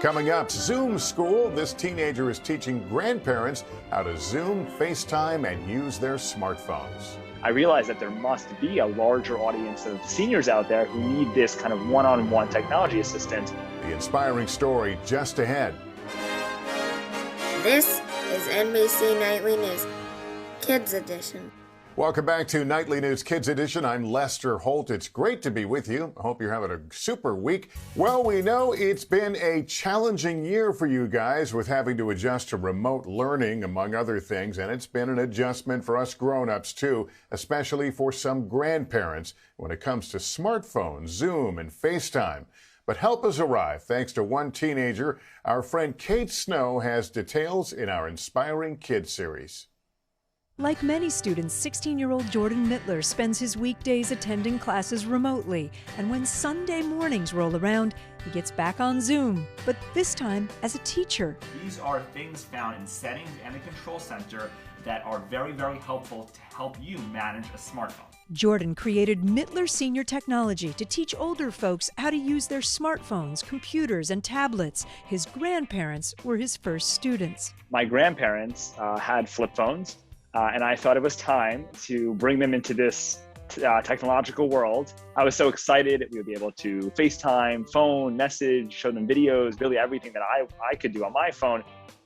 Coming up, Zoom School. This teenager is teaching grandparents how to Zoom, FaceTime, and use their smartphones. I realized that there must be a larger audience of seniors out there who need this kind of one-on-one technology assistance. The inspiring story just ahead. This is NBC Nightly News, Kids Edition. Welcome back to Nightly News Kids Edition. I'm Lester Holt. It's great to be with you. I hope you're having a super week. Well, we know it's been a challenging year for you guys with having to adjust to remote learning, among other things, and it's been an adjustment for us grown-ups, too, especially for some grandparents when it comes to smartphones, Zoom, and FaceTime. But help has arrived thanks to one teenager. Our friend Kate Snow has details in our Inspiring Kids series. Like many students, 16-year-old Jordan Mittler spends his weekdays attending classes remotely, and when Sunday mornings roll around, he gets back on Zoom, but this time as a teacher. These are things found in settings and the control center that are very, very helpful to help you manage a smartphone. Jordan created Mittler Senior Technology to teach older folks how to use their smartphones, computers, and tablets. His grandparents were his first students. My grandparents had flip phones. And I thought it was time to bring them into this technological world. I was so excited we would be able to FaceTime, phone, message, show them videos, really everything that I could do on my phone.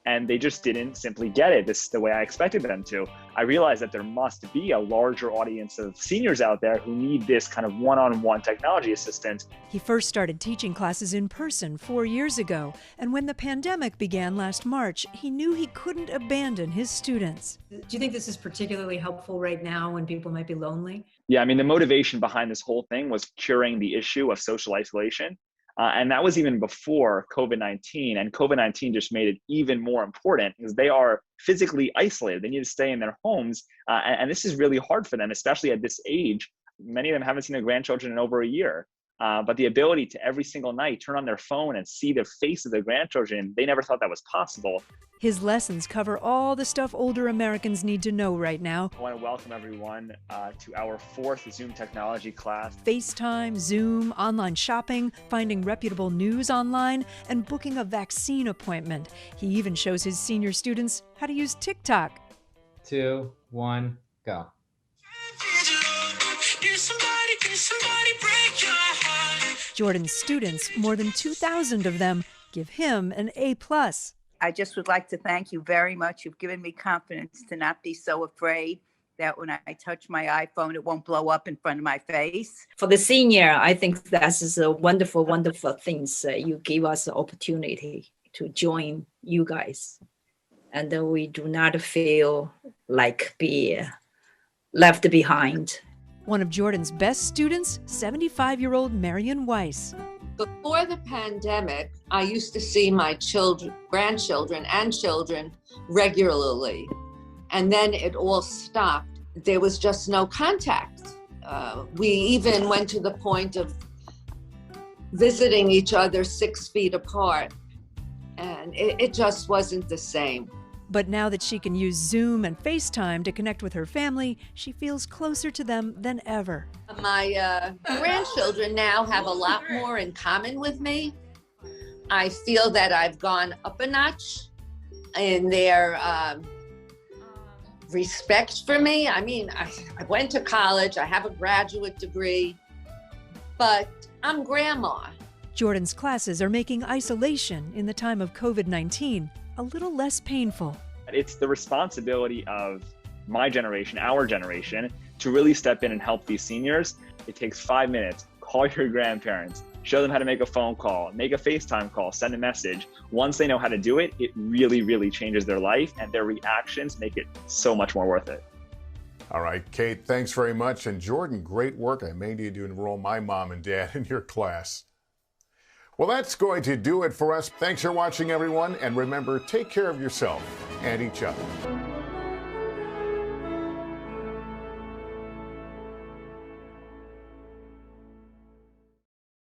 And they just didn't simply get it. This is the way I expected them to. I realized that there must be a larger audience of seniors out there who need this kind of one-on-one technology assistance. He first started teaching classes in person 4 years ago, and when the pandemic began last March, he knew he couldn't abandon his students. Do you think this is particularly helpful right now when people might be lonely? Yeah, I mean, the motivation behind this whole thing was curing the issue of social isolation. And that was even before COVID-19, and COVID-19 just made it even more important because they are physically isolated. They need to stay in their homes, and this is really hard for them, especially at this age. Many of them haven't seen their grandchildren in over a year, but the ability to every single night turn on their phone and see the face of their grandchildren, they never thought that was possible. His lessons cover all the stuff older Americans need to know right now. I want to welcome everyone to our 4th Zoom technology class. FaceTime, Zoom, online shopping, finding reputable news online, and booking a vaccine appointment. He even shows his senior students how to use TikTok. 2, 1, go. Jordan's students, more than 2,000 of them, give him an A+. I just would like to thank you very much. You've given me confidence to not be so afraid that when I touch my iPhone, it won't blow up in front of my face. For the senior, I think that is a wonderful, wonderful things. You give us the opportunity to join you guys. And we do not feel like be left behind. One of Jordan's best students, 75-year-old Marion Weiss. Before the pandemic, I used to see my children, grandchildren and children regularly. And then it all stopped. There was just no contact. We even went to the point of visiting each other 6 feet apart. And it just wasn't the same. But now that she can use Zoom and FaceTime to connect with her family, she feels closer to them than ever. My grandchildren now have a lot more in common with me. I feel that I've gone up a notch in their respect for me. I mean, I went to college, I have a graduate degree, but I'm grandma. Jordan's classes are making isolation in the time of COVID-19 a little less painful. It's the responsibility of my generation, our generation, to really step in and help these seniors. It takes 5 minutes. Call your grandparents, show them how to make a phone call, make a FaceTime call, send a message. Once they know how to do it, it really, really changes their life, and their reactions make it so much more worth it. All right, Kate, thanks very much. And Jordan, great work. I may need to enroll my mom and dad in your class. Well, that's going to do it for us. Thanks for watching, everyone. And remember, take care of yourself and each other.